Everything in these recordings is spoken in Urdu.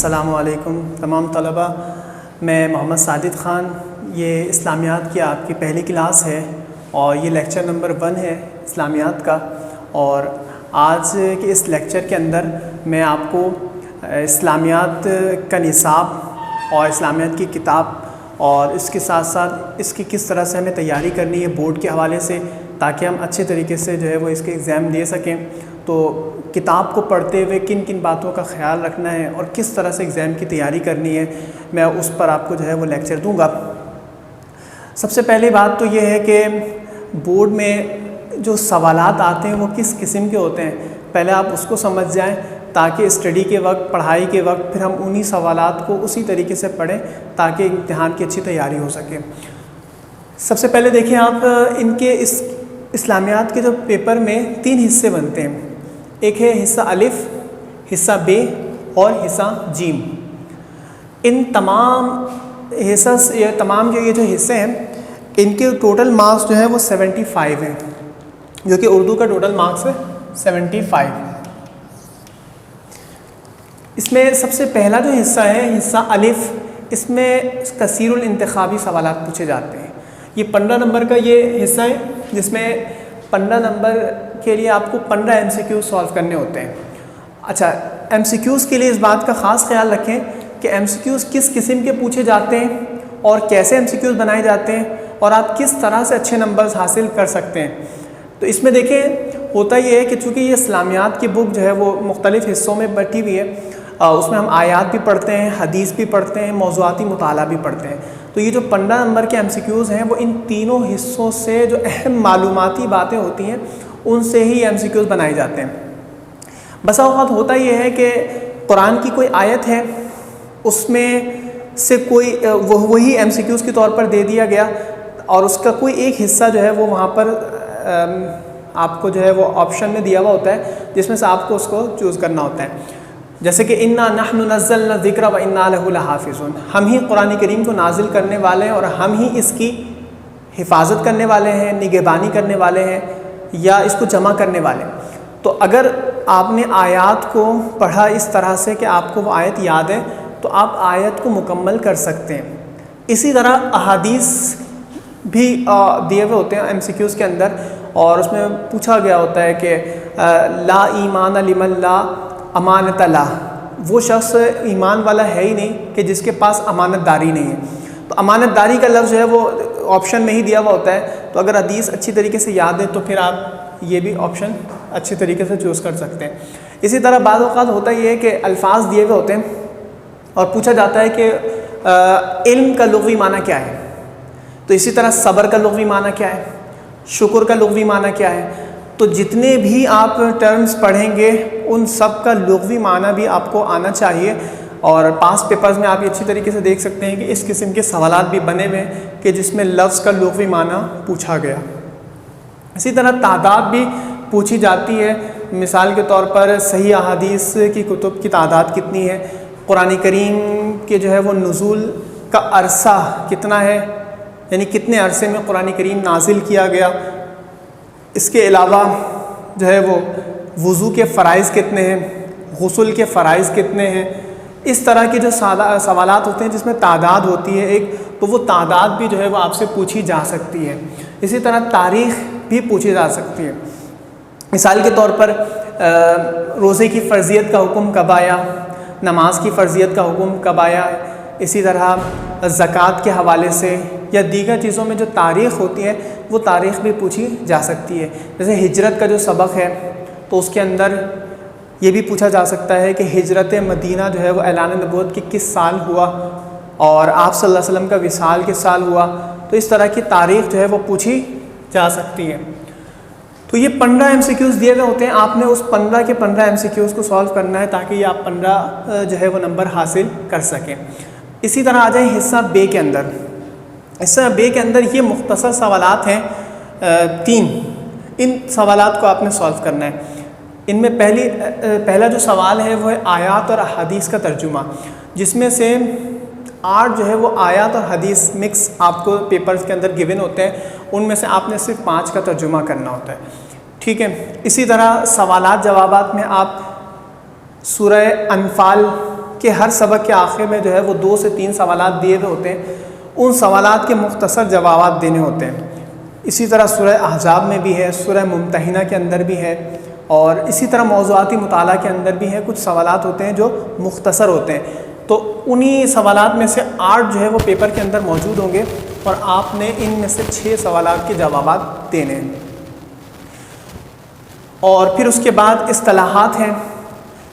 السلام علیکم تمام طلباء، میں محمد ساجد خان، یہ اسلامیات کی آپ کی پہلی کلاس ہے اور یہ لیکچر نمبر 1 ہے اسلامیات کا۔ اور آج کے اس لیکچر کے اندر میں آپ کو اسلامیات کا نصاب اور اسلامیات کی کتاب اور اس کے ساتھ ساتھ اس کی کس طرح سے ہمیں تیاری کرنی ہے بورڈ کے حوالے سے، تاکہ ہم اچھے طریقے سے جو ہے وہ اس کے ایگزام دے سکیں، تو کتاب کو پڑھتے ہوئے کن کن باتوں کا خیال رکھنا ہے اور کس طرح سے ایگزام کی تیاری کرنی ہے، میں اس پر آپ کو جو ہے وہ لیکچر دوں گا۔ سب سے پہلی بات تو یہ ہے کہ بورڈ میں جو سوالات آتے ہیں وہ کس قسم کے ہوتے ہیں، پہلے آپ اس کو سمجھ جائیں تاکہ اسٹڈی کے وقت، پڑھائی کے وقت پھر ہم انہی سوالات کو اسی طریقے سے پڑھیں تاکہ امتحان کی اچھی تیاری ہو سکے۔ سب سے پہلے دیکھیں آپ، ان کے اس اسلامیات کے جو پیپر میں 3 حصے بنتے ہیں، ایک ہے حصہ الف، حصہ ب اور حصہ جیم۔ ان تمام جو حصے ہیں ان کے ٹوٹل مارکس جو ہے وہ 75 ہیں، جو کہ اردو کا ٹوٹل مارکس ہے 75۔ اس میں سب سے پہلا جو حصہ ہے حصہ الف، اس میں کثیر الانتخابی سوالات پوچھے جاتے ہیں۔ یہ 15 نمبر کا یہ حصہ ہے جس میں 15 نمبر کے لیے آپ کو 15 MCQ سالو کرنے ہوتے ہیں۔ اچھا، MCQs کے لیے اس بات کا خاص خیال رکھیں کہ MCQs کس قسم کے پوچھے جاتے ہیں اور کیسے MCQs بنائے جاتے ہیں اور آپ کس طرح سے اچھے نمبرز حاصل کر سکتے ہیں۔ تو اس میں دیکھیں، ہوتا یہ ہے کہ چونکہ یہ اسلامیات کی بک جو ہے وہ مختلف حصوں میں بٹی ہوئی ہے، اس میں ہم آیات بھی پڑھتے ہیں، حدیث بھی پڑھتے ہیں، موضوعاتی مطالعہ بھی پڑھتے ہیں۔ تو یہ جو 15 نمبر کے MCQs ہیں وہ ان تینوں حصوں سے جو اہم معلوماتی باتیں ہوتی ہیں ان سے ہی MCQs بنائے جاتے ہیں۔ بسا اوقات ہوتا یہ ہے کہ قرآن کی کوئی آیت ہے، اس میں سے کوئی وہی MCQs کے طور پر دے دیا گیا اور اس کا کوئی ایک حصہ جو ہے وہ وہاں پر آپ کو جو ہے وہ آپشن میں دیا ہوا ہوتا ہے، جس میں سے آپ کو اس کو چوز کرنا ہوتا ہے۔ جیسے کہ انا نحن نزلنا الذکر و انا لہ لحافظون، ہم ہی قرآن کریم کو نازل کرنے والے ہیں اور ہم ہی اس کی حفاظت کرنے والے ہیں، نگہبانی کرنے والے ہیں یا اس کو جمع کرنے والے ہیں۔ تو اگر آپ نے آیات کو پڑھا اس طرح سے کہ آپ کو وہ آیت یاد ہے تو آپ آیت کو مکمل کر سکتے ہیں۔ اسی طرح احادیث بھی دیے ہوئے ہوتے ہیں MCQs کے اندر، اور اس میں پوچھا گیا ہوتا ہے کہ لا ایمان لمن لا امانت لا، وہ شخص ایمان والا ہے ہی نہیں کہ جس کے پاس امانت داری نہیں ہے۔ تو امانت داری کا لفظ جو ہے وہ آپشن میں ہی دیا ہوا ہوتا ہے، تو اگر حدیث اچھی طریقے سے یاد ہے تو پھر آپ یہ بھی آپشن اچھی طریقے سے چوز کر سکتے ہیں۔ اسی طرح بعض اوقات ہوتا یہ ہے کہ الفاظ دیے ہوئے ہوتے ہیں اور پوچھا جاتا ہے کہ علم کا لغوی معنی کیا ہے، تو اسی طرح صبر کا لغوی معنی کیا ہے، شکر کا لغوی معنی کیا ہے۔ تو جتنے بھی آپ ٹرمز پڑھیں گے ان سب کا لغوی معنی بھی آپ کو آنا چاہیے، اور پاس پیپرز میں آپ یہ اچھی طریقے سے دیکھ سکتے ہیں کہ اس قسم کے سوالات بھی بنے ہوئے ہیں کہ جس میں لفظ کا لغوی معنی پوچھا گیا۔ اسی طرح تعداد بھی پوچھی جاتی ہے، مثال کے طور پر صحیح احادیث کی کتب کی تعداد کتنی ہے، قرآن کریم کے جو ہے وہ نزول کا عرصہ کتنا ہے، یعنی کتنے عرصے میں قرآن کریم نازل کیا گیا۔ اس کے علاوہ جو ہے وہ وضو کے فرائض کتنے ہیں، غسل کے فرائض کتنے ہیں۔ اس طرح کے جو سوالات ہوتے ہیں جس میں تعداد ہوتی ہے ایک، تو وہ تعداد بھی جو ہے وہ آپ سے پوچھی جا سکتی ہے۔ اسی طرح تاریخ بھی پوچھی جا سکتی ہے، مثال کے طور پر روزے کی فرضیت کا حکم کب آیا، نماز کی فرضیت کا حکم کب آیا، اسی طرح زکوٰۃ کے حوالے سے یا دیگر چیزوں میں جو تاریخ ہوتی ہے وہ تاریخ بھی پوچھی جا سکتی ہے۔ جیسے ہجرت کا جو سبق ہے تو اس کے اندر یہ بھی پوچھا جا سکتا ہے کہ ہجرت مدینہ جو ہے وہ اعلان نبوت کی کس سال ہوا اور آپ صلی اللہ علیہ وسلم کا وصال کس سال ہوا، تو اس طرح کی تاریخ جو ہے وہ پوچھی جا سکتی ہے۔ تو یہ 15 MCQs دیے ہوئے ہوتے ہیں، آپ نے اس 15 کے 15 MCQs کو سالو کرنا ہے تاکہ یہ آپ 15 جو ہے وہ نمبر حاصل کر سکیں۔ اسی طرح آ جائیں حصہ بے کے اندر۔ حصہ بے کے اندر یہ مختصر سوالات ہیں 3، ان سوالات کو آپ نے سالو کرنا ہے۔ ان میں پہلا جو سوال ہے وہ ہے آیات اور احادیث کا ترجمہ، جس میں سے 8 جو ہے وہ آیات اور حدیث مکس آپ کو پیپرز کے اندر گیون ہوتے ہیں، ان میں سے آپ نے صرف 5 کا ترجمہ کرنا ہوتا ہے، ٹھیک ہے۔ اسی طرح سوالات جوابات میں آپ سورہ انفال کے ہر سبق کے آخر میں جو ہے وہ 2 سے 3 سوالات دیے ہوئے ہوتے ہیں، ان سوالات کے مختصر جوابات دینے ہوتے ہیں۔ اسی طرح سورہ احزاب میں بھی ہے، سورہ ممتحنہ کے اندر بھی ہے، اور اسی طرح موضوعاتی مطالعہ کے اندر بھی ہے، کچھ سوالات ہوتے ہیں جو مختصر ہوتے ہیں۔ تو انہی سوالات میں سے 8 جو ہے وہ پیپر کے اندر موجود ہوں گے، اور آپ نے ان میں سے 6 سوالات کے جوابات دینے ہیں۔ اور پھر اس کے بعد اصطلاحات ہیں۔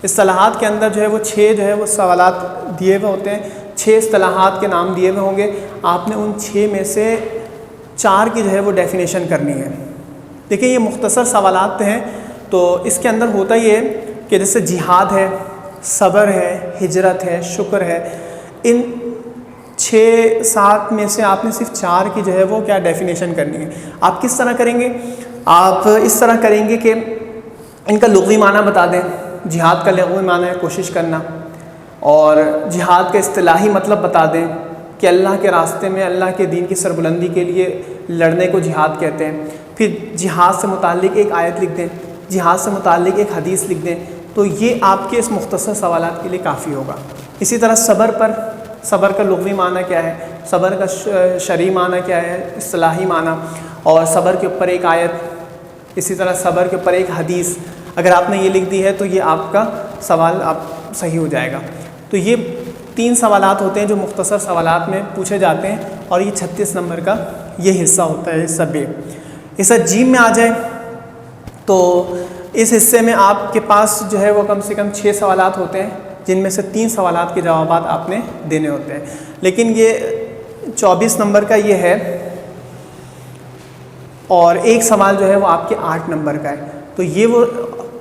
اصطلاحات کے اندر جو ہے وہ 6 جو ہے وہ سوالات دیے ہوئے ہوتے ہیں، 6 اصطلاحات کے نام دیے ہوئے ہوں گے۔ آپ نے ان 6 میں سے 4 کی جو ہے وہ ڈیفینیشن کرنی ہے۔ دیکھیں یہ مختصر سوالات ہیں، تو اس کے اندر ہوتا یہ ہے کہ جیسے جہاد ہے، صبر ہے، ہجرت ہے، شکر ہے، ان 6-7 میں سے آپ نے صرف 4 کی جو ہے وہ کیا ڈیفینیشن کرنی ہے۔ آپ کس طرح کریں گے؟ آپ اس طرح کریں گے کہ ان کا لغوی معنی بتا دیں۔ جہاد کا لغوی معنی ہے کوشش کرنا، اور جہاد کا اصطلاحی مطلب بتا دیں کہ اللہ کے راستے میں اللہ کے دین کی سربلندی کے لیے لڑنے کو جہاد کہتے ہیں۔ پھر جہاد سے متعلق ایک آیت لکھ دیں، جہاد سے متعلق ایک حدیث لکھ دیں، تو یہ آپ کے اس مختصر سوالات کے لیے کافی ہوگا۔ اسی طرح صبر کا لغوی معنی کیا ہے، صبر کا شرعی معنی کیا ہے، اصطلاحی معنی، اور صبر کے اوپر ایک آیت، اسی طرح صبر کے اوپر ایک حدیث۔ اگر آپ نے یہ لکھ دی ہے تو یہ آپ کا سوال صحیح ہو جائے گا۔ تو یہ 3 سوالات ہوتے ہیں جو مختصر سوالات میں پوچھے جاتے ہیں، اور یہ 36 نمبر کا یہ حصہ ہوتا ہے، حصہ ب۔ حصہ ج میں آ جائے تو اس حصے میں آپ کے پاس جو ہے وہ کم سے کم 6 سوالات ہوتے ہیں، جن میں سے 3 سوالات کے جوابات آپ نے دینے ہوتے ہیں۔ لیکن یہ 24 نمبر کا یہ ہے، اور ایک سوال جو ہے وہ آپ کے 8 نمبر کا ہے۔ تو یہ وہ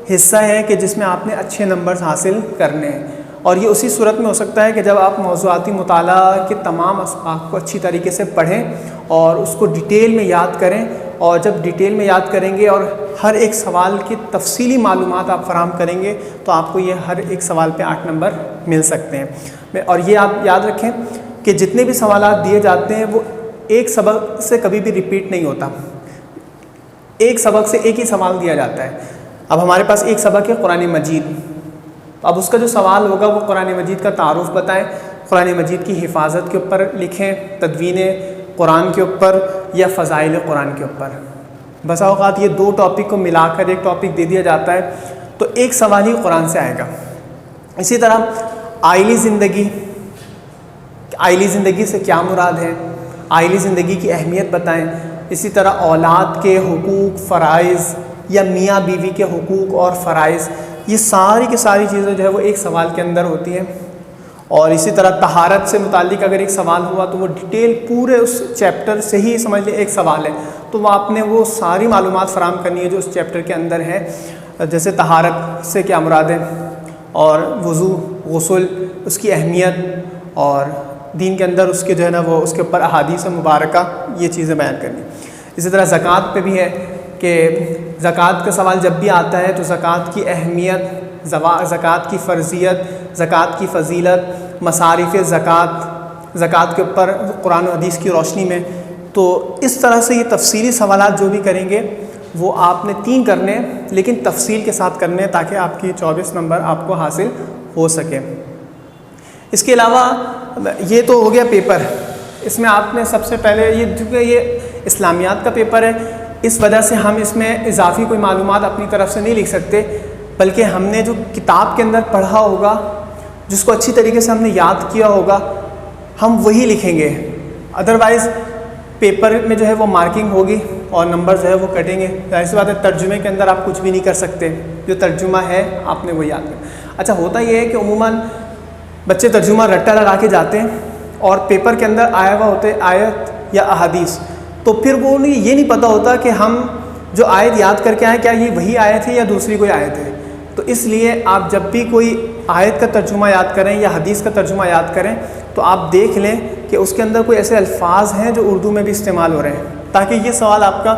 حصہ ہے کہ جس میں آپ نے اچھے نمبرز حاصل کرنے ہیں، اور یہ اسی صورت میں ہو سکتا ہے کہ جب آپ موضوعاتی مطالعہ کے تمام اسباق کو اچھی طریقے سے پڑھیں اور اس کو ڈیٹیل میں یاد کریں، اور جب ڈیٹیل میں یاد کریں گے اور ہر ایک سوال کی تفصیلی معلومات آپ فراہم کریں گے تو آپ کو یہ ہر ایک سوال پہ 8 نمبر مل سکتے ہیں۔ اور یہ آپ یاد رکھیں کہ جتنے بھی سوالات دیے جاتے ہیں وہ ایک سبق سے کبھی بھی ریپیٹ نہیں ہوتا، ایک سبق سے ایک ہی سوال دیا جاتا ہے۔ اب ہمارے پاس ایک سبق ہے قرآن مجید، اب اس کا جو سوال ہوگا وہ قرآن مجید کا تعارف بتائیں، قرآن مجید کی حفاظت کے اوپر لکھیں، تدوین قرآن کے اوپر یا فضائل قرآن کے اوپر۔ بسا اوقات یہ 2 ٹاپک کو ملا کر ایک ٹاپک دے دیا جاتا ہے، تو ایک سوال ہی قرآن سے آئے گا۔ اسی طرح آئلی زندگی سے کیا مراد ہے، آئلی زندگی کی اہمیت بتائیں۔ اسی طرح اولاد کے حقوق، فرائض، یا میاں بیوی کے حقوق اور فرائض، یہ ساری کی ساری چیزیں جو ہے وہ ایک سوال کے اندر ہوتی ہیں۔ اور اسی طرح طہارت سے متعلق اگر ایک سوال ہوا تو وہ ڈیٹیل پورے اس چیپٹر سے ہی سمجھ لیں ایک سوال ہے، تو وہ آپ نے وہ ساری معلومات فراہم کرنی ہے جو اس چیپٹر کے اندر ہے، جیسے طہارت سے کیا مراد ہے، اور وضو، غسل، اس کی اہمیت، اور دین کے اندر اس کے جو ہے نا وہ اس کے اوپر احادیث مبارکہ، یہ چیزیں بیان کرنی۔ اسی طرح زکوٰۃ پہ بھی ہے کہ زکوٰۃ کا سوال جب بھی آتا ہے تو زکوٰۃ کی اہمیت، زکوٰۃ کی فرضیت، زکوٰۃ کی فضیلت، مصارف زکوٰۃ کے اوپر قرآن و حدیث کی روشنی میں، تو اس طرح سے یہ تفصیلی سوالات جو بھی کریں گے وہ آپ نے 3 کرنے ہیں، لیکن تفصیل کے ساتھ کرنے ہیں تاکہ آپ کی 24 نمبر آپ کو حاصل ہو سکے۔ اس کے علاوہ یہ تو ہو گیا پیپر، اس میں آپ نے سب سے پہلے چونکہ یہ اسلامیات کا پیپر ہے، اس وجہ سے ہم اس میں اضافی کوئی معلومات اپنی طرف سے نہیں لکھ سکتے، بلکہ ہم نے جو کتاب کے اندر پڑھا ہوگا، جس کو اچھی طریقے سے ہم نے یاد کیا ہوگا، ہم وہی لکھیں گے۔ ادروائز پیپر میں جو ہے وہ مارکنگ ہوگی اور نمبر جو ہے وہ کٹیں گے۔ ظاہر سی بات ہے ترجمے کے اندر آپ کچھ بھی نہیں کر سکتے، جو ترجمہ ہے آپ نے وہ یاد کرنا۔ اچھا ہوتا یہ ہے کہ عموماً بچے ترجمہ رٹا لگا کے جاتے ہیں اور پیپر کے اندر آیا ہوا ہوتے آیت یا احادیث، تو پھر وہ انہیں یہ نہیں پتہ ہوتا کہ ہم جو آیت یاد کر کے آئیں کیا یہ وہی آیت ہے یا دوسری کوئی آیت ہے۔ تو اس لیے آپ جب بھی کوئی آیت کا ترجمہ یاد کریں یا حدیث کا ترجمہ یاد کریں تو آپ دیکھ لیں کہ اس کے اندر کوئی ایسے الفاظ ہیں جو اردو میں بھی استعمال ہو رہے ہیں، تاکہ یہ سوال آپ کا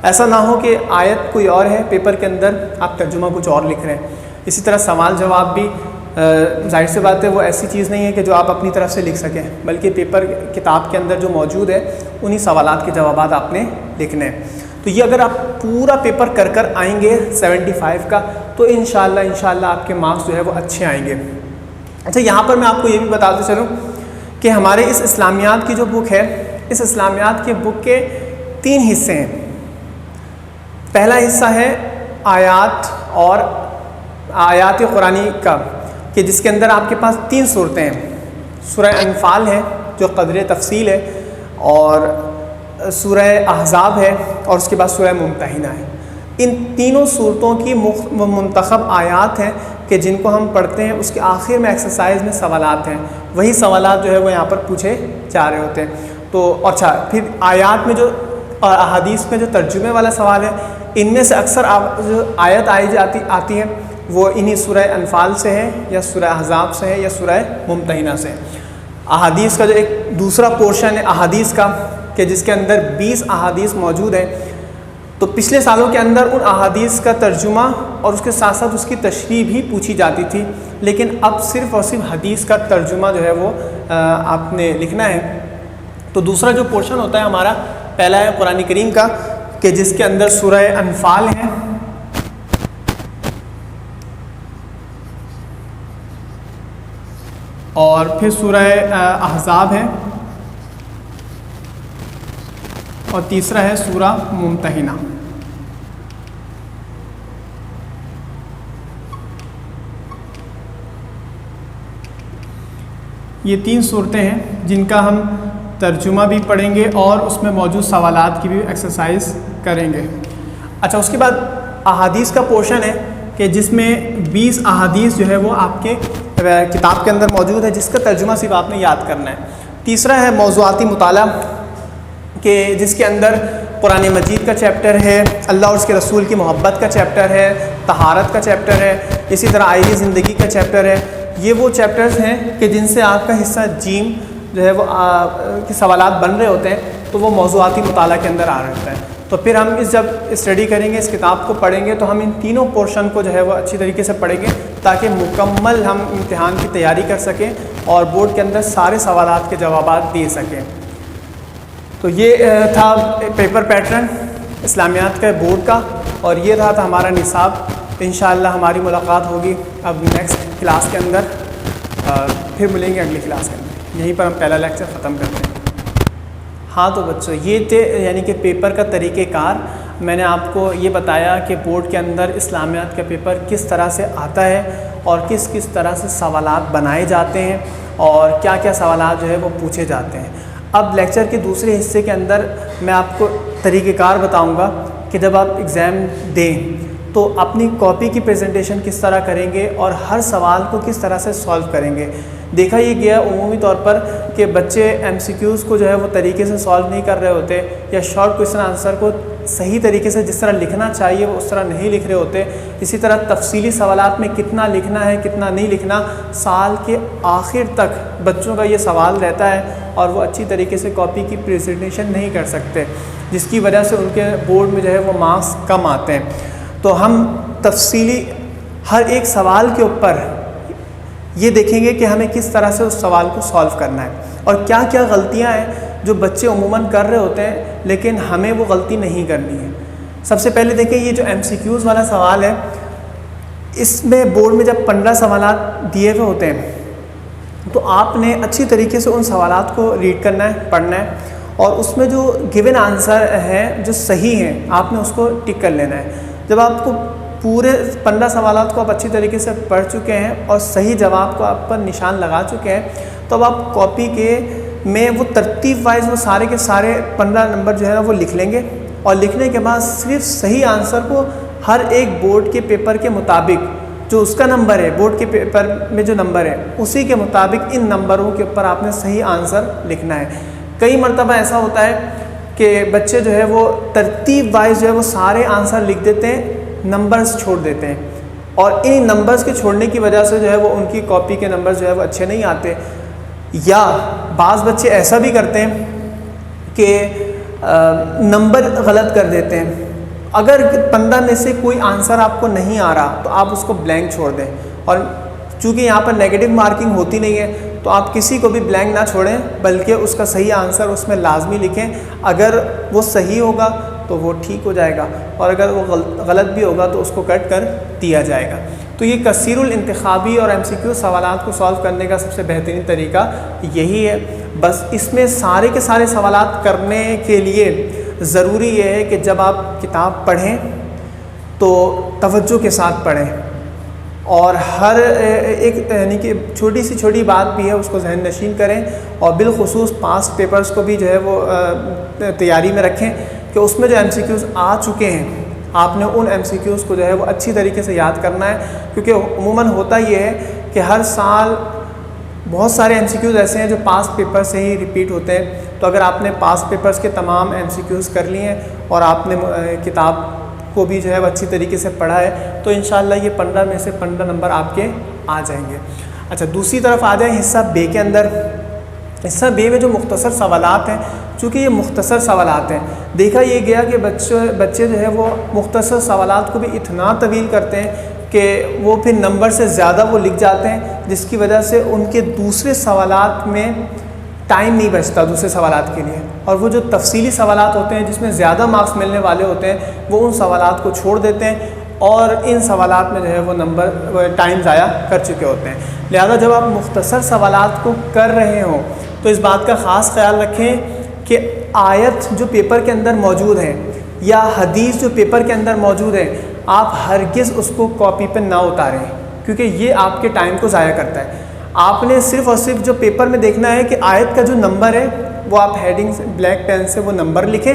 ایسا نہ ہو کہ آیت کوئی اور ہے پیپر کے اندر آپ ترجمہ کچھ اور لکھ رہے ہیں۔ اسی طرح سوال جواب بھی ظاہر سی بات ہے وہ ایسی چیز نہیں ہے کہ جو آپ اپنی طرف سے لکھ سکیں، بلکہ پیپر کتاب کے اندر جو موجود ہے انہی سوالات کے جوابات آپ نے لکھنے ہیں۔ تو یہ اگر آپ پورا پیپر کر آئیں گے 75 کا تو انشاءاللہ آپ کے مارکس جو ہے وہ اچھے آئیں گے۔ اچھا، یہاں پر میں آپ کو یہ بھی بتاتے چلوں کہ ہمارے اس اسلامیات کی جو بک ہے، اس اسلامیات کے بک کے 3 حصے ہیں۔ پہلا حصہ ہے آیات قرآنی کا، کہ جس کے اندر آپ کے پاس 3 صورتیں ہیں۔ سورہ انفال ہے جو قدر تفصیل ہے، اور سورہ احزاب ہے، اور اس کے بعد سورہ ممتحنہ ہے۔ ان تینوں صورتوں کی منتخب آیات ہیں کہ جن کو ہم پڑھتے ہیں، اس کے آخر میں ایکسرسائز میں سوالات ہیں، وہی سوالات جو ہے وہ یہاں پر پوچھے جا رہے ہوتے ہیں۔ تو اچھا، پھر آیات میں جو اور احادیث میں جو ترجمے والا سوال ہے، ان میں سے اکثر جو آیت آتی ہے وہ انہی سورہ انفال سے ہے، یا سورہ احزاب سے ہے، یا سورہ ممتحنہ سے ہے۔ احادیث کا جو ایک دوسرا پورشن ہے احادیث کا، کہ جس کے اندر 20 احادیث موجود ہیں، تو پچھلے سالوں کے اندر ان احادیث کا ترجمہ اور اس کے ساتھ ساتھ اس کی تشریح بھی پوچھی جاتی تھی، لیکن اب صرف اور صرف حدیث کا ترجمہ جو ہے وہ آپ نے لکھنا ہے۔ تو دوسرا جو پورشن ہوتا ہے ہمارا، پہلا ہے قرآن کریم کا، کہ جس کے اندر سورہ انفال ہے، اور پھر سورہ احزاب ہے، اور تیسرا ہے سورہ ممتحنہ۔ یہ 3 صورتیں ہیں جن کا ہم ترجمہ بھی پڑھیں گے اور اس میں موجود سوالات کی بھی ایکسرسائز کریں گے۔ اچھا، اس کے بعد احادیث کا پورشن ہے کہ جس میں 20 احادیث جو ہے وہ آپ کے کتاب کے اندر موجود ہے، جس کا ترجمہ صرف آپ نے یاد کرنا ہے۔ تیسرا ہے موضوعاتی مطالعہ، کہ جس کے اندر قرآن مجید کا چیپٹر ہے، اللہ اور اس کے رسول کی محبت کا چیپٹر ہے، طہارت کا چیپٹر ہے، اسی طرح آئینی زندگی کا چیپٹر ہے۔ یہ وہ چیپٹرز ہیں کہ جن سے آپ کا حصہ جیم جو ہے وہ کے سوالات بن رہے ہوتے ہیں، تو وہ موضوعاتی مطالعہ کے اندر آ رہا ہوتا ہے۔ تو پھر ہم جب اسٹڈی کریں گے، اس کتاب کو پڑھیں گے، تو ہم ان تینوں پورشن کو جو ہے وہ اچھی طریقے سے پڑھیں گے، تاکہ مکمل ہم امتحان کی تیاری کر سکیں اور بورڈ کے اندر سارے سوالات کے جوابات دے سکیں۔ تو یہ تھا پیپر پیٹرن اسلامیات کے بورڈ کا، اور یہ تھا ہمارا نصاب۔ انشاءاللہ ہماری ملاقات ہوگی اب نیکسٹ کلاس کے اندر، پھر ملیں گے اگلی کلاس کے اندر۔ یہیں پر ہم پہلا لیکچر ختم کرتے ہیں۔ ہاں تو بچوں، یہ تھے یعنی کہ پیپر کا طریقہ کار۔ میں نے آپ کو یہ بتایا کہ بورڈ کے اندر اسلامیات کا پیپر کس طرح سے آتا ہے، اور کس کس طرح سے سوالات بنائے جاتے ہیں، اور کیا کیا سوالات جو ہے وہ پوچھے جاتے ہیں۔ اب لیکچر کے دوسرے حصے کے اندر میں آپ کو طریقہ کار بتاؤں گا کہ جب آپ ایگزام دیں تو اپنی کاپی کی پریزنٹیشن کس طرح کریں گے، اور ہر سوال کو کس طرح سے سالو کریں گے۔ دیکھا یہ گیا عمومی طور پر کہ بچے ایم سی کیوز کو جو ہے وہ طریقے سے سالو نہیں کر رہے ہوتے، یا شارٹ کویشچن آنسر کو صحیح طریقے سے جس طرح لکھنا چاہیے وہ اس طرح نہیں لکھ رہے ہوتے۔ اسی طرح تفصیلی سوالات میں کتنا لکھنا ہے کتنا نہیں لکھنا، سال کے آخر تک بچوں کا یہ سوال رہتا ہے، اور وہ اچھی طریقے سے کاپی کی پریزنٹیشن نہیں کر سکتے، جس کی وجہ سے ان کے بورڈ میں جو ہے وہ مارکس کم آتے ہیں۔ تو ہم تفصیلی ہر ایک سوال کے اوپر یہ دیکھیں گے کہ ہمیں کس طرح سے اس سوال کو سالو کرنا ہے، اور کیا کیا غلطیاں ہیں جو بچے عموماً کر رہے ہوتے ہیں لیکن ہمیں وہ غلطی نہیں کرنی ہے۔ سب سے پہلے دیکھیں یہ جو ایم سی کیوز والا سوال ہے، اس میں بورڈ میں جب 15 سوالات دیے ہوئے ہوتے ہیں تو آپ نے اچھی طریقے سے ان سوالات کو ریڈ کرنا ہے، پڑھنا ہے، اور اس میں جو گیون آنسر ہے جو صحیح ہیں آپ نے اس کو ٹک کر لینا ہے۔ جب آپ کو پورے 15 سوالات کو آپ اچھی طریقے سے پڑھ چکے ہیں اور صحیح جواب کو آپ پر نشان لگا چکے ہیں، تو اب آپ کاپی کے میں وہ ترتیب وائز وہ سارے کے سارے 15 نمبر جو ہے نا وہ لکھ لیں گے، اور لکھنے کے بعد صرف صحیح آنسر کو ہر ایک بورڈ کے پیپر کے مطابق جو اس کا نمبر ہے، بورڈ کے پیپر میں جو نمبر ہے اسی کے مطابق ان نمبروں کے اوپر آپ نے صحیح آنسر لکھنا ہے۔ کئی مرتبہ ایسا ہوتا ہے کہ بچے جو ہے وہ ترتیب وائز جو ہے وہ سارے آنسر لکھ دیتے ہیں، نمبرز چھوڑ دیتے ہیں، اور ان نمبرز کے چھوڑنے کی وجہ سے جو ہے وہ ان کی کاپی کے نمبر جو ہے وہ اچھے نہیں آتے۔ یا بعض بچے ایسا بھی کرتے ہیں کہ نمبر غلط کر دیتے ہیں۔ اگر 15 میں سے کوئی آنسر آپ کو نہیں آ رہا تو آپ اس کو بلینک چھوڑ دیں، اور چونکہ یہاں پر نیگیٹو مارکنگ ہوتی نہیں ہے تو آپ کسی کو بھی بلینک نہ چھوڑیں، بلکہ اس کا صحیح آنسر اس میں لازمی لکھیں۔ اگر وہ صحیح ہوگا تو وہ ٹھیک ہو جائے گا، اور اگر وہ غلط بھی ہوگا تو اس کو کٹ کر دیا جائے گا۔ تو یہ کثیر الانتخابی اور MCQ سوالات کو سالو کرنے کا سب سے بہترین طریقہ یہی ہے۔ بس اس میں سارے کے سارے سوالات کرنے کے لیے ضروری یہ ہے کہ جب آپ کتاب پڑھیں تو توجہ کے ساتھ پڑھیں، اور ہر ایک یعنی کہ چھوٹی سی چھوٹی بات بھی ہے اس کو ذہن نشین کریں، اور بالخصوص پاسٹ پیپرز کو بھی جو ہے وہ تیاری میں رکھیں کہ اس میں جو MCQs آ چکے ہیں آپ نے ان MCQs کو جو ہے وہ اچھی طریقے سے یاد کرنا ہے، کیونکہ عموماً ہوتا یہ ہے کہ ہر سال بہت سارے MCQs ایسے ہیں جو پاسٹ پیپر سے ہی ریپیٹ ہوتے ہیں۔ تو اگر آپ نے پاسٹ پیپرز کے تمام MCQs کر لیے ہیں اور آپ نے کتاب کو بھی جو ہے وہ اچھی طریقے سے پڑھا ہے تو انشاءاللہ یہ 15 میں سے 15 نمبر آپ کے آ جائیں گے۔ اچھا، دوسری طرف آ جائیں حصہ بے کے اندر۔ حصہ بے میں جو مختصر سوالات ہیں، چونکہ یہ مختصر سوالات ہیں، دیکھا یہ گیا کہ بچے جو ہے وہ مختصر سوالات کو بھی اتنا طویل کرتے ہیں کہ وہ پھر نمبر سے زیادہ وہ لکھ جاتے ہیں، جس کی وجہ سے ان کے دوسرے سوالات میں ٹائم نہیں بچتا دوسرے سوالات کے لیے، اور وہ جو تفصیلی سوالات ہوتے ہیں جس میں زیادہ مارکس ملنے والے ہوتے ہیں وہ ان سوالات کو چھوڑ دیتے ہیں اور ان سوالات میں جو ہے وہ نمبر ٹائم ضائع کر چکے ہوتے ہیں۔ لہذا جب آپ مختصر سوالات کو کر رہے ہوں تو اس بات کا خاص خیال رکھیں کہ آیت جو پیپر کے اندر موجود ہے یا حدیث جو پیپر کے اندر موجود ہے آپ ہرگز اس کو کاپی پہ نہ اتاریں، کیونکہ یہ آپ کے ٹائم کو ضائع کرتا ہے۔ آپ نے صرف اور صرف جو پیپر میں دیکھنا ہے کہ آیت کا جو نمبر ہے وہ آپ ہیڈنگ سے بلیک پین سے وہ نمبر لکھیں،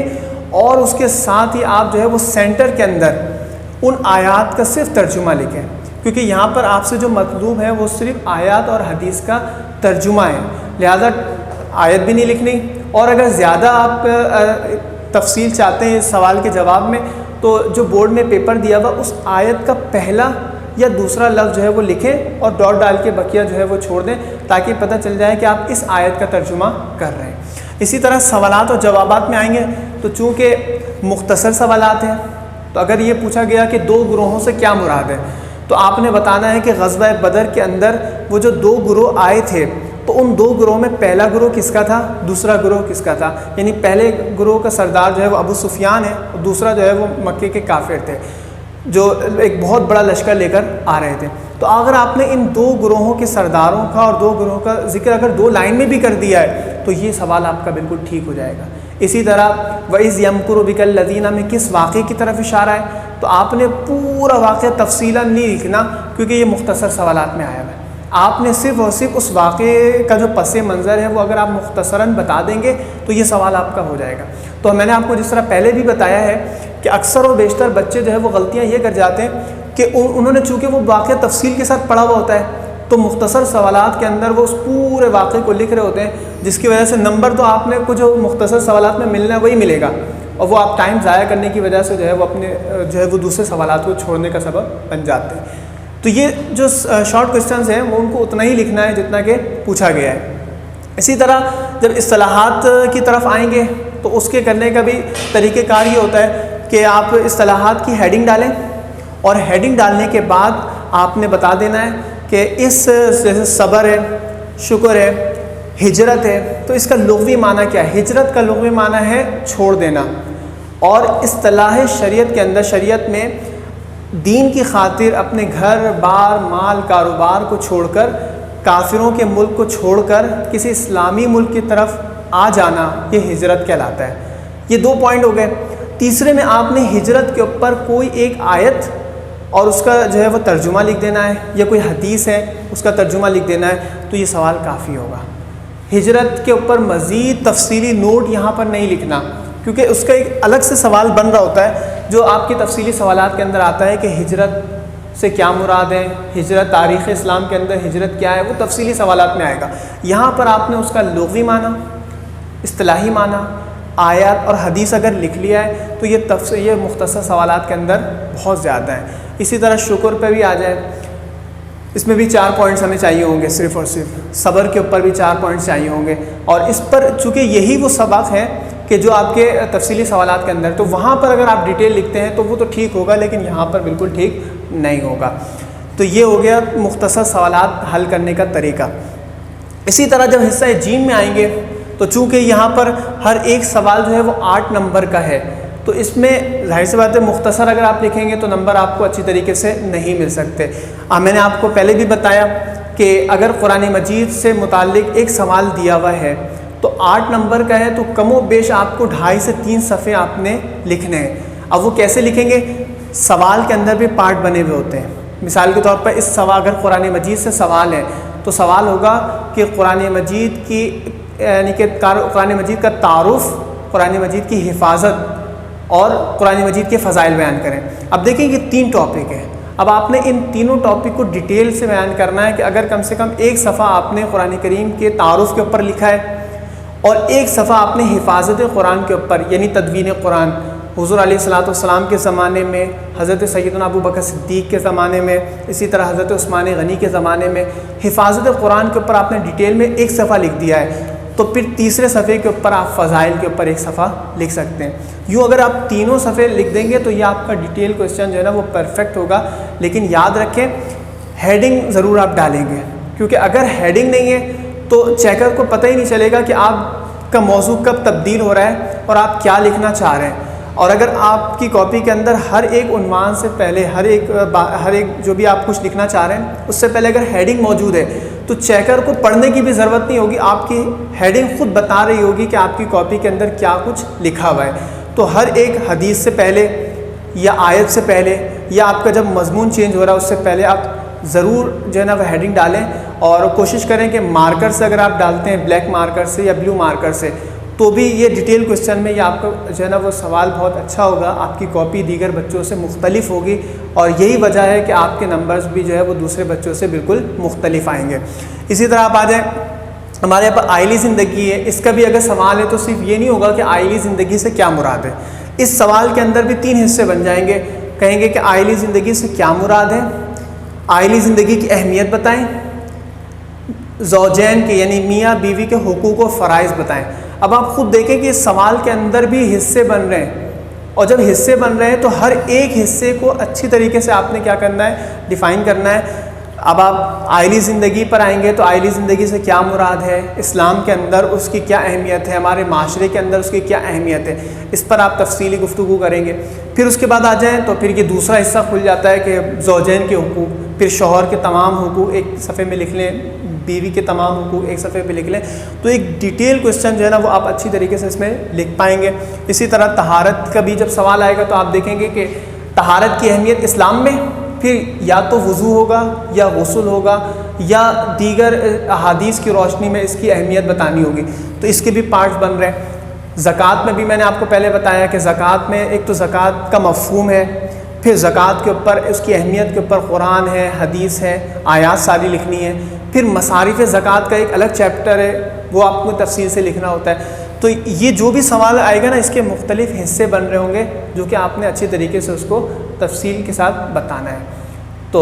اور اس کے ساتھ ہی آپ جو ہے وہ سینٹر کے اندر ان آیات کا صرف ترجمہ لکھیں، کیونکہ یہاں پر آپ سے جو مطلوب ہے وہ صرف آیات اور حدیث کا ترجمہ ہے۔ لہذا آیت بھی نہیں لکھنی، اور اگر زیادہ آپ تفصیل چاہتے ہیں اس سوال کے جواب میں تو جو بورڈ میں پیپر دیا ہوا اس آیت کا پہلا یا دوسرا لفظ جو ہے وہ لکھیں اور ڈاٹ ڈال کے بقیہ جو ہے وہ چھوڑ دیں تاکہ پتہ چل جائے کہ آپ اس آیت کا ترجمہ کر رہے ہیں۔ اسی طرح سوالات اور جوابات میں آئیں گے تو چونکہ مختصر سوالات ہیں تو اگر یہ پوچھا گیا کہ دو گروہوں سے کیا مراد ہے تو آپ نے بتانا ہے کہ غزوہ بدر کے اندر وہ جو دو گروہ آئے تھے تو ان دو گروہ میں پہلا گروہ کس کا تھا، دوسرا گروہ کس کا تھا، یعنی پہلے گروہ کا سردار جو ہے وہ ابو سفیان ہے اور دوسرا جو ہے وہ مکے کے کافر تھے جو ایک بہت بڑا لشکر لے کر آ رہے تھے۔ تو اگر آپ نے ان دو گروہوں کے سرداروں کا اور دو گروہوں کا ذکر اگر دو لائن میں بھی کر دیا ہے تو یہ سوال آپ کا بالکل ٹھیک ہو جائے گا۔ اسی طرح وَإِذْ يَمْكُرُ بِكَ الَّذِينَ میں کس واقعے کی طرف اشارہ ہے تو آپ نے پورا واقعہ تفصیلاً نہیں لکھنا کیونکہ یہ مختصر سوالات میں آیا ہوا ہے۔ آپ نے صرف اور صرف اس واقعے کا جو پس منظر ہے وہ اگر آپ مختصراً بتا دیں گے تو یہ سوال آپ کا ہو جائے گا۔ تو میں نے آپ کو جس طرح پہلے بھی بتایا ہے کہ اکثر و بیشتر بچے جو ہے وہ غلطیاں یہ کر جاتے ہیں کہ انہوں نے چونکہ وہ واقعہ تفصیل کے ساتھ پڑھا ہوا ہوتا ہے تو مختصر سوالات کے اندر وہ اس پورے واقعے کو لکھ رہے ہوتے ہیں، جس کی وجہ سے نمبر تو آپ نے کو جو مختصر سوالات میں ملنا ہے وہی ملے گا، اور وہ آپ ٹائم ضائع کرنے کی وجہ سے جو ہے وہ اپنے جو ہے وہ دوسرے سوالات کو چھوڑنے کا سبب بن جاتے ہیں۔ تو یہ جو شارٹ کوسچنز ہیں وہ ان کو اتنا ہی لکھنا ہے جتنا کہ پوچھا گیا ہے۔ اسی طرح جب اصطلاحات کی طرف آئیں گے تو اس کے کرنے کا بھی طریقہ کار یہ ہوتا ہے کہ آپ اصطلاحات کی ہیڈنگ ڈالیں، اور ہیڈنگ ڈالنے کے بعد آپ نے بتا دینا ہے کہ اس جیسے صبر ہے، شکر ہے، ہجرت ہے، تو اس کا لغوی معنی کیا ہے۔ ہجرت کا لغوی معنی ہے چھوڑ دینا، اور اصطلاح شریعت کے اندر شریعت میں دین کی خاطر اپنے گھر بار مال کاروبار کو چھوڑ کر کافروں کے ملک کو چھوڑ کر کسی اسلامی ملک کی طرف آ جانا یہ ہجرت کہلاتا ہے۔ یہ دو پوائنٹ ہو گئے۔ تیسرے میں آپ نے ہجرت کے اوپر کوئی ایک آیت اور اس کا جو ہے وہ ترجمہ لکھ دینا ہے، یا کوئی حدیث ہے اس کا ترجمہ لکھ دینا ہے، تو یہ سوال کافی ہوگا۔ ہجرت کے اوپر مزید تفصیلی نوٹ یہاں پر نہیں لکھنا، کیونکہ اس کا ایک الگ سے سوال بن رہا ہوتا ہے جو آپ کی تفصیلی سوالات کے اندر آتا ہے کہ ہجرت سے کیا مراد ہے، ہجرت تاریخ اسلام کے اندر ہجرت کیا ہے، وہ تفصیلی سوالات میں آئے گا۔ یہاں پر آپ نے اس کا لغوی معنی، اصطلاحی معنی، آیات اور حدیث اگر لکھ لیا ہے تو یہ مختصر سوالات کے اندر بہت زیادہ ہیں۔ اسی طرح شکر پہ بھی آ جائے، اس میں بھی 4 پوائنٹس ہمیں چاہیے ہوں گے، صرف اور صرف صبر کے اوپر بھی 4 پوائنٹس چاہیے ہوں گے، اور اس پر چونکہ یہی وہ سبق ہے کہ جو آپ کے تفصیلی سوالات کے اندر، تو وہاں پر اگر آپ ڈیٹیل لکھتے ہیں تو وہ تو ٹھیک ہوگا، لیکن یہاں پر بالکل ٹھیک نہیں ہوگا۔ تو یہ ہو گیا مختصر سوالات حل کرنے کا طریقہ۔ اسی طرح جب حصہ جیم میں آئیں گے تو چونکہ یہاں پر ہر ایک سوال جو ہے وہ 8 نمبر کا ہے تو اس میں ظاہر سی بات ہے مختصر اگر آپ لکھیں گے تو نمبر آپ کو اچھی طریقے سے نہیں مل سکتے۔ میں نے آپ کو پہلے بھی بتایا کہ اگر قرآن مجید سے متعلق ایک سوال دیا ہوا ہے تو 8 نمبر کا ہے تو کم و بیش آپ کو 2.5 سے 3 صفحے آپ نے لکھنے ہیں۔ اب وہ کیسے لکھیں گے؟ سوال کے اندر بھی پارٹ بنے ہوئے ہوتے ہیں۔ مثال کے طور پر اس سوال اگر قرآن مجید سے سوال ہے تو سوال ہوگا کہ قرآن مجید کی یعنی کہ قرآن مجید کا تعارف، قرآن مجید کی حفاظت اور قرآن مجید کے فضائل بیان کریں۔ اب دیکھیں یہ 3 ٹاپک ہیں۔ اب آپ نے ان تینوں ٹاپک کو ڈیٹیل سے بیان کرنا ہے کہ اگر کم سے کم 1 صفحہ آپ نے قرآن کریم کے تعارف کے اوپر لکھا ہے اور 1 صفحہ آپ نے حفاظت قرآن کے اوپر یعنی تدوین قرآن، حضور علیہ الصلوۃ والسلام کے زمانے میں، حضرت سیدنا ابو بکر صدیق کے زمانے میں، اسی طرح حضرت عثمان غنی کے زمانے میں حفاظت قرآن کے اوپر آپ نے ڈیٹیل میں 1 صفحہ لکھ دیا ہے، تو پھر تیسرے صفحے کے اوپر آپ فضائل کے اوپر 1 صفحہ لکھ سکتے ہیں۔ یوں اگر آپ تینوں صفحے لکھ دیں گے تو یہ آپ کا ڈیٹیل کوسچن جو ہے نا وہ پرفیکٹ ہوگا، لیکن یاد رکھیں ہیڈنگ ضرور آپ ڈالیں گے، کیونکہ اگر ہیڈنگ نہیں ہے تو چیکر کو پتہ ہی نہیں چلے گا کہ آپ کا موضوع کب تبدیل ہو رہا ہے اور آپ کیا لکھنا چاہ رہے ہیں۔ اور اگر آپ کی کاپی کے اندر ہر ایک عنوان سے پہلے ہر ایک جو بھی آپ کچھ لکھنا چاہ رہے ہیں اس سے پہلے اگر ہیڈنگ موجود ہے تو چیکر کو پڑھنے کی بھی ضرورت نہیں ہوگی، آپ کی ہیڈنگ خود بتا رہی ہوگی کہ آپ کی کاپی کے اندر کیا کچھ لکھا ہوا ہے۔ تو ہر ایک حدیث سے پہلے یا آیت سے پہلے یا آپ کا جب مضمون چینج ہو رہا ہے اس سے پہلے آپ ضرور جو ہے نا وہ ہیڈنگ ڈالیں، اور کوشش کریں کہ مارکر سے اگر آپ ڈالتے ہیں بلیک مارکر سے یا بلو مارکر سے تو بھی یہ ڈیٹیل کوسچن میں یہ آپ کا جو ہے نا وہ سوال بہت اچھا ہوگا، آپ کی کاپی دیگر بچوں سے مختلف ہوگی، اور یہی وجہ ہے کہ آپ کے نمبرز بھی جو ہے وہ دوسرے بچوں سے بالکل مختلف آئیں گے۔ اسی طرح آپ آ جائیں، ہمارے یہاں پر آئلی زندگی ہے، اس کا بھی اگر سوال ہے تو صرف یہ نہیں ہوگا کہ آئلی زندگی سے کیا مراد ہے، اس سوال کے اندر بھی 3 حصے بن جائیں گے۔ کہیں گے کہ آئلی زندگی سے کیا مراد ہے، آئلی زندگی کی اہمیت بتائیں، زوجین کے یعنی میاں بیوی کے حقوق و فرائض بتائیں۔ اب آپ خود دیکھیں کہ اس سوال کے اندر بھی حصے بن رہے ہیں، اور جب حصے بن رہے ہیں تو ہر ایک حصے کو اچھی طریقے سے آپ نے کیا کرنا ہے، ڈیفائن کرنا ہے۔ اب آپ آئلی زندگی پر آئیں گے تو آئلی زندگی سے کیا مراد ہے، اسلام کے اندر اس کی کیا اہمیت ہے، ہمارے معاشرے کے اندر اس کی کیا اہمیت ہے، اس پر آپ تفصیلی گفتگو کریں گے۔ پھر اس کے بعد آ جائیں تو پھر یہ دوسرا حصہ کھل جاتا ہے کہ زوجین کے حقوق، پھر شوہر کے تمام حقوق 1 صفحے میں لکھ لیں، بیوی کے تمام حقوق 1 صفحے پہ لکھ لیں، تو ایک ڈیٹیل کوسچن جو ہے نا وہ آپ اچھی طریقے سے اس میں لکھ پائیں گے۔ اسی طرح طہارت کا بھی جب سوال آئے گا تو آپ دیکھیں گے کہ طہارت کی اہمیت اسلام میں پھر یا تو وضو ہوگا یا غسل ہوگا یا دیگر احادیث کی روشنی میں اس کی اہمیت بتانی ہوگی، تو اس کے بھی پارٹس بن رہے ہیں۔ زکوٰۃ میں بھی میں نے آپ کو پہلے بتایا کہ زکوٰۃ میں ایک تو زکوٰۃ کا مفہوم ہے، پھر زکوٰۃ کے اوپر اس کی اہمیت کے اوپر قرآن ہے، حدیث ہے، آیات ساری لکھنی ہے، پھر مصارف زکوٰۃ کا ایک الگ چیپٹر ہے، وہ آپ کو تفصیل سے لکھنا ہوتا ہے۔ تو یہ جو بھی سوال آئے گا نا اس کے مختلف حصے بن رہے ہوں گے جو کہ آپ نے اچھی طریقے سے اس کو تفصیل کے ساتھ بتانا ہے۔ تو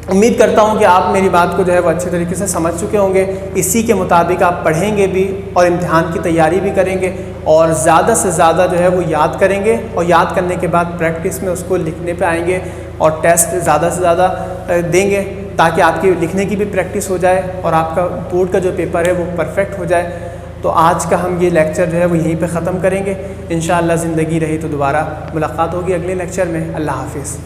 امید کرتا ہوں کہ آپ میری بات کو جو ہے وہ اچھے طریقے سے سمجھ چکے ہوں گے، اسی کے مطابق آپ پڑھیں گے بھی اور امتحان کی تیاری بھی کریں گے، اور زیادہ سے زیادہ جو ہے وہ یاد کریں گے، اور یاد کرنے کے بعد پریکٹس میں اس کو لکھنے پہ آئیں گے اور ٹیسٹ زیادہ سے زیادہ دیں گے تاکہ آپ کی لکھنے کی بھی پریکٹس ہو جائے اور آپ کا بورڈ کا جو پیپر ہے وہ پرفیکٹ ہو جائے۔ تو آج کا ہم یہ لیکچر جو ہے وہ یہیں پہ ختم کریں گے، انشاءاللہ زندگی رہی تو دوبارہ ملاقات ہوگی اگلے لیکچر میں۔ اللہ حافظ۔